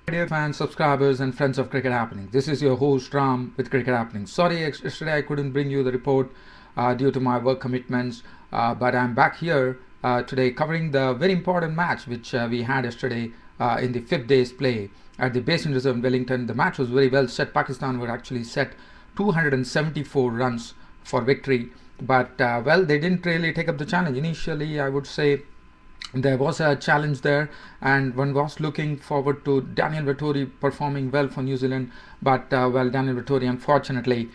Dear fans, subscribers, and friends of Cricket Happening. This is your host Ram with Cricket Happening. Sorry, yesterday I couldn't bring you the report due to my work commitments, but I'm back here today covering the very important match which we had yesterday in the fifth day's play at the Basin Reserve in Wellington. The match was very well set. Pakistan were actually set 274 runs for victory, but they didn't really take up the challenge. Initially, I would say there was a challenge there, and one was looking forward to Daniel Vettori performing well for New Zealand, but Daniel Vettori unfortunately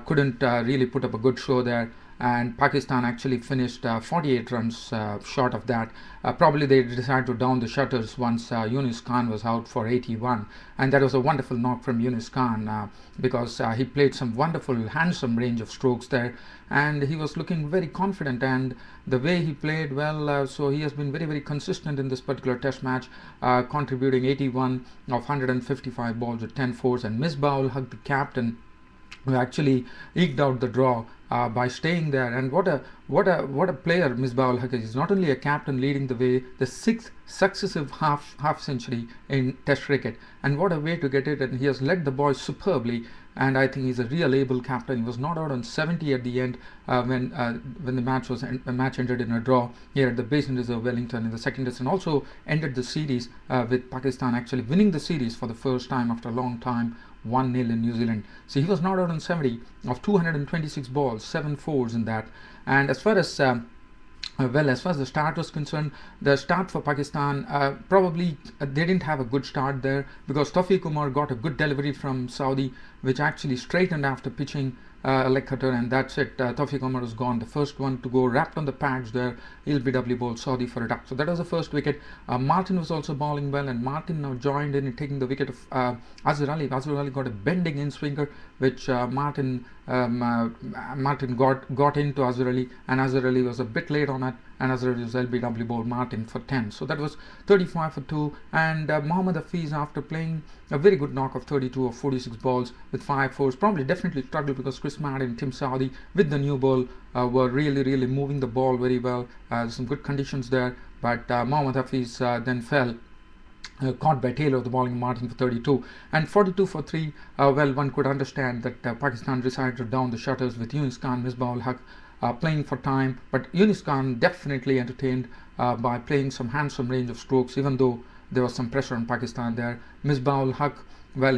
couldn't really put up a good show there, and Pakistan actually finished 48 runs short of that. Probably they decided to down the shutters once Yunus Khan was out for 81, and that was a wonderful knock from Yunus Khan because he played some wonderful, handsome range of strokes there, and he was looking very confident, and the way he played so he has been very, very consistent in this particular test match, contributing 81 of 155 balls with 10 fours, and misbah the captain, who actually eked out the draw by staying there. And what a player Misbah is. He's not only a captain leading the way, the sixth successive half century in Test cricket, and what a way to get it. And he has led the boys superbly. And I think he's a real able captain. He was not out on 70 at the end when the match ended in a draw here at the Basin Reserve Wellington in the second test, and also ended the series with Pakistan actually winning the series for the first time after a long time, 1-0 in New Zealand. So he was not out on 70 of 226 balls, 7 fours in that. And as far as the start was concerned, the start for Pakistan, probably they didn't have a good start there, because Tawfiq Umar got a good delivery from Saudi, which actually straightened after pitching a leg cutter, and that's it. Tawfiq Umar was gone. The first one to go, wrapped on the pads there. LBW bowled Saudi for a duck. So that was the first wicket. Martin was also bowling well, and Martin now joined in taking the wicket of Azhar Ali. Azhar Ali got a bending in swinger, which Martin got into Azhar Ali, and Azhar Ali was a bit late on it, and Azhar Ali was LBW bowled Martin for 10. So that was 35 for 2, and Mohammad Hafiz, after playing a very good knock of 32 of 46 balls with 5 fours, probably definitely struggled because Chris Martin and Tim Southee with the new ball were really moving the ball very well. Some good conditions there, but Mohammad Hafiz then fell, caught by Taylor, the bowling Martin for 32, and 42 for 3. One could understand that Pakistan decided to down the shutters with Yunus Khan, Misbah-ul-Haq playing for time, but Yunus Khan definitely entertained by playing some handsome range of strokes, even though there was some pressure on Pakistan there. Misbah-ul-Haq,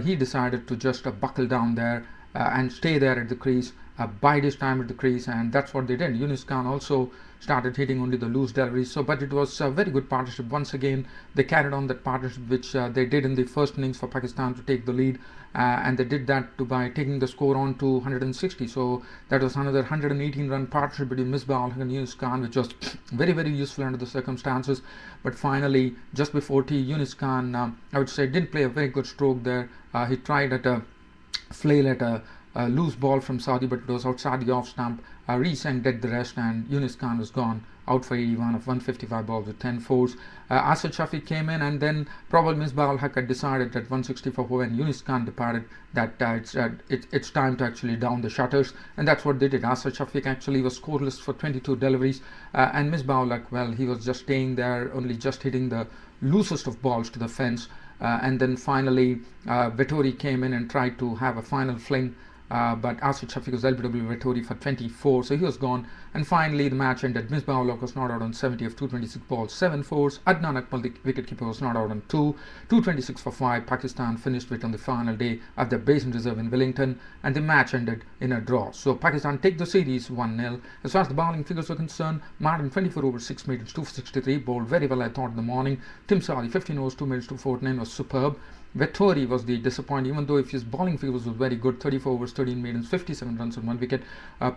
he decided to just buckle down there and stay there at the crease, bide his time at the crease, and that's what they did. Yunus Khan also started hitting only the loose deliveries. But it was a very good partnership. Once again, they carried on that partnership which they did in the first innings for Pakistan to take the lead, and they did that by taking the score on to 160. So that was another 118 run partnership between Misbah and Yunus Khan, which was very useful under the circumstances. But finally, just before tea, Yunus Khan, I would say, didn't play a very good stroke there. He tried at a flail at a loose ball from Saudi, but it was outside the off stump. Re-sang did the rest, and Yunus Khan was gone, out for 81 of 155 balls with 10 fours. Asad Shafiq came in, and then probably Misbah-ul-Haq had decided at 164 when Yunus Khan departed that it's time to actually down the shutters, and that's what they did. Asad Shafiq actually was scoreless for 22 deliveries, and Misbah-ul-Haq, he was just staying there, only just hitting the loosest of balls to the fence. And then finally Vettori came in and tried to have a final fling, but Asad Shafiq was LBW Vettori for 24, so he was gone. And finally the match ended. Misbah-ul-Haq was not out on 70 of 226 balls, 7 fours. Adnan Akmal, the wicketkeeper, was not out on 226 for 5. Pakistan finished with on the final day at the Basin Reserve in Wellington, and the match ended in a draw. So Pakistan take the series 1-0. As far as the bowling figures were concerned, Martin 24 overs 6 minutes 2 for 63, bowled very well, I thought, in the morning. Tim Southee 15 overs 2 minutes 249 was superb. Vettori was the disappointment, even though if his bowling figures was very good, 34 overs 13 maidens, 57 runs on 1 wicket.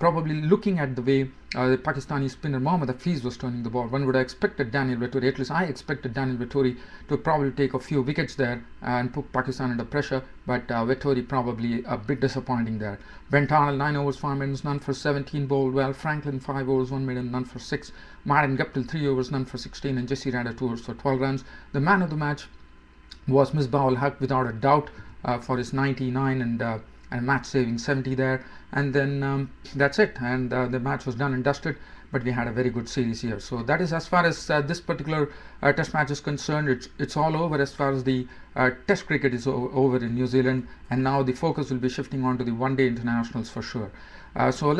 Probably looking at the way the Pakistani spinner Mohammad Hafiz was turning the ball, one would have expected Daniel Vettori, at least I expected Daniel Vettori, to probably take a few wickets there and put Pakistan under pressure, but Vettori probably a bit disappointing there. Brent Arnold 9 overs 5 maidens, none for 17, bowled well. Franklin 5 overs 1 maiden, none for 6. Martin Guptill 3 overs, none for 16, and Jesse Radder 2 overs for 12 runs. The man of the match was Misbah-ul-Haq, without a doubt, for his 99 and match saving 70 there. And then that's it, and the match was done and dusted. but we had a very good series here. So that is as far as this particular test match is concerned. It's all over as far as the test cricket is over in New Zealand, and now the focus will be shifting on to the one-day internationals for sure. So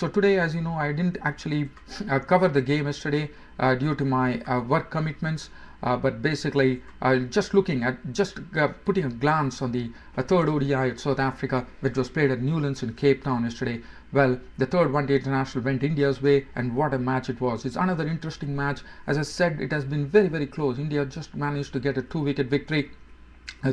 today, as you know, I didn't actually cover the game yesterday due to my work commitments. But basically, putting a glance on the third ODI at South Africa, which was played at Newlands in Cape Town yesterday. Well, the third one-day international went India's way, and what a match it was. It's another interesting match. As I said, it has been very, very close. India just managed to get a 2-wicket victory.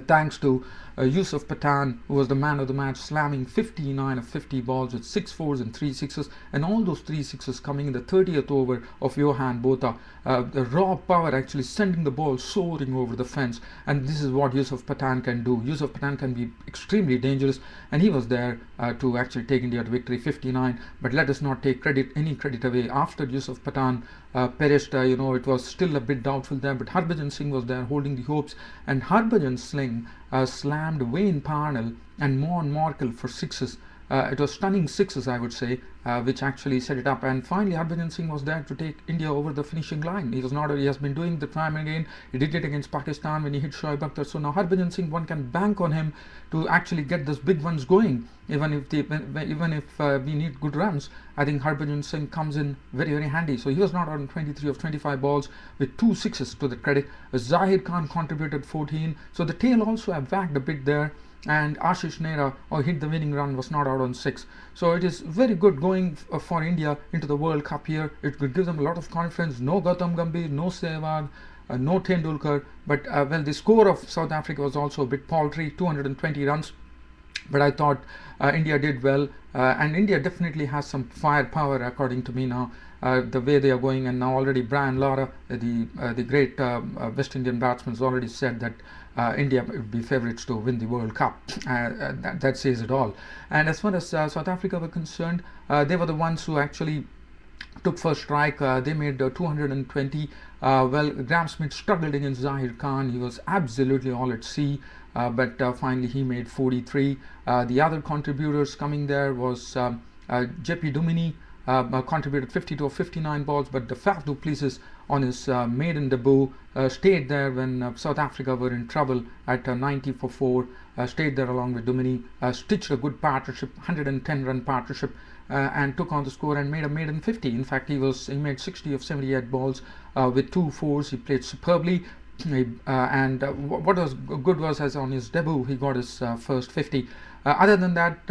Thanks to Yusuf Pathan, who was the man of the match, slamming 59 of 50 balls with 6 fours and 3 sixes, and all those 3 sixes coming in the 30th over of Johan Botha. The raw power actually sending the ball soaring over the fence, and this is what Yusuf Pathan can do. Yusuf Pathan can be extremely dangerous, and he was there to actually take India to victory 59. But let us not take any credit away. After Yusuf Pathan perished, it was still a bit doubtful there, but Harbhajan Singh was there holding the hopes, and Harbhajan Singh slammed Wayne Parnell and Mon Markle for sixes. It was stunning sixes, I would say, which actually set it up. And finally, Harbhajan Singh was there to take India over the finishing line. He has been doing the time again. He did it against Pakistan when he hit Shoaib Akhtar. So now Harbhajan Singh, one can bank on him to actually get those big ones going. Even if we need good runs, I think Harbhajan Singh comes in very, very handy. So he was not out on 23 of 25 balls with 2 sixes to the credit. Zahir Khan contributed 14. So the tail also have whacked a bit there. And Ashish Nehra hit the winning run, was not out on 6. So it is very good going for India into the World Cup here. It could give them a lot of confidence. No Gautam Gambhir, no Sehwag, no Tendulkar. But the score of South Africa was also a bit paltry, 220 runs. But I thought India did well, and India definitely has some firepower according to me now. The way they are going, and now already Brian Lara, the great West Indian batsman, has already said that India would be favourites to win the World Cup. That says it all. And as far as South Africa were concerned, they were the ones who actually took first strike. They made 220. Graham Smith struggled against Zahir Khan. He was absolutely all at sea. But finally he made 43. The other contributors coming there was JP Duminy, contributed 52 of 59 balls, but the Faf du Plessis on his maiden debut stayed there when South Africa were in trouble at 90 for 4, stayed there along with Duminy, stitched a good partnership, 110-run partnership, and took on the score and made a maiden 50. In fact, he made 60 of 78 balls with 2 fours. He played superbly. What was good was, as on his debut, he got his first 50. Other than that,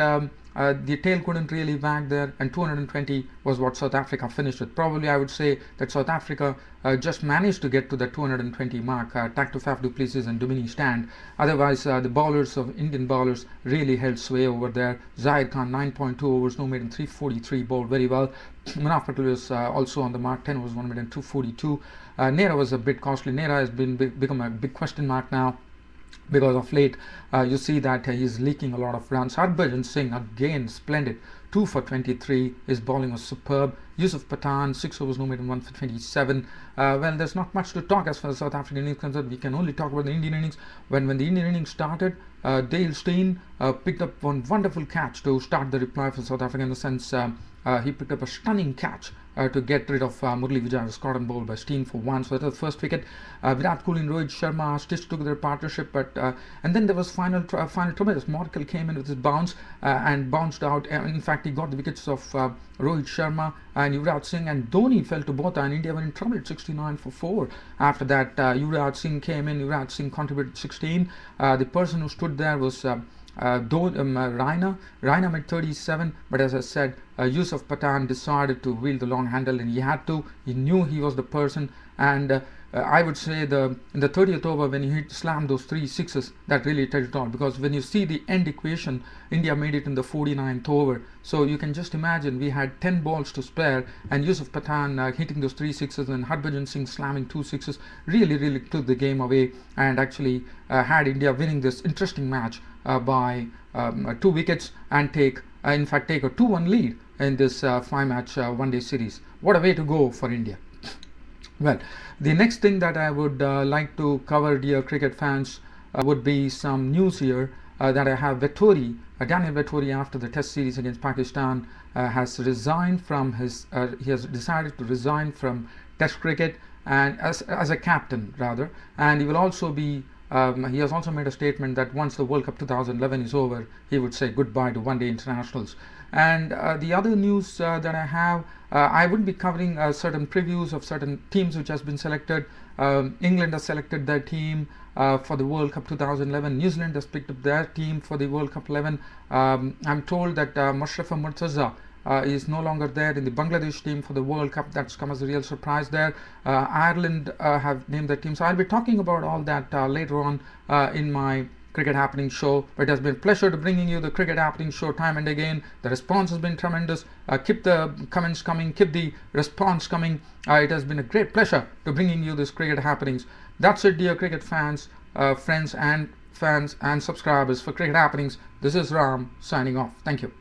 the tail couldn't really wag there, and 220 was what South Africa finished with. Probably I would say that South Africa just managed to get to the 220 mark, thanks to Faf du Plessis and Duminy stand. Otherwise, the Indian bowlers really held sway over there. Zahir Khan, 9.2 overs, no maiden, 343, bowled very well. Munaf Patel was also on the mark, 10 overs, 1 maiden, 242. Nehra was a bit costly. Nehra has become a big question mark now, because of late you see that he's leaking a lot of runs. Harbhajan Singh, again, splendid, 2 for 23. His bowling was superb. Yusuf Pathan, 6 overs, no maiden, 1 for 27. There's not much to talk as far as South African innings concerned. We can only talk about the Indian innings. When the Indian innings started, Dale Steyn picked up one wonderful catch to start the reply for South Africa, in the sense he picked up a stunning catch to get rid of Murali Vijay, was caught on ball by Steyn for 1. So that was the first wicket. Virat Kohli and Rohit Sharma stitched together partnership, and then there was final tremendous. Markle came in with his bounce and bounced out. In fact, he got the wickets of Rohit Sharma and Yuvraj Singh, and Dhoni fell to Botha, and India were in trouble at 69 for 4. After that, Yuvraj Singh came in. Yuvraj Singh contributed 16. The person who stood there was Raina made 37, but as I said, Yusuf Pathan decided to wield the long handle, and he had to. He knew he was the person, and I would say in the 30th over, when he slammed those 3 sixes, that really touched it all. Because when you see the end equation, India made it in the 49th over. So you can just imagine, we had 10 balls to spare, and Yusuf Pathan hitting those 3 sixes, and Harbhajan Singh slamming 2 sixes really took the game away, and actually had India winning this interesting match by 2 wickets, and take a 2-1 lead in this 5-match one-day series. What a way to go for India. Well, the next thing that I would like to cover, dear cricket fans, would be some news here. that I have Vettori, Daniel Vettori, after the Test series against Pakistan, has resigned from his. He has decided to resign from Test cricket, and as a captain rather, and he will also be. He has also made a statement that once the World Cup 2011 is over, he would say goodbye to one-day internationals. And the other news that I have, I would be covering certain previews of certain teams which has been selected. England has selected their team for the World Cup 2011. New Zealand has picked up their team for the World Cup 11. I'm told that Mushrafa Murtaza is no longer there in the Bangladesh team for the World Cup. That's come as a real surprise there. Ireland have named their team. So I'll be talking about all that later on in my Cricket Happening show. But it has been a pleasure to bringing you the Cricket Happening show time and again. The response has been tremendous. Keep the comments coming, keep the response coming. It has been a great pleasure to bringing you this Cricket Happenings. That's it, dear cricket fans, friends and subscribers for Cricket Happenings. This is Ram signing off. Thank you.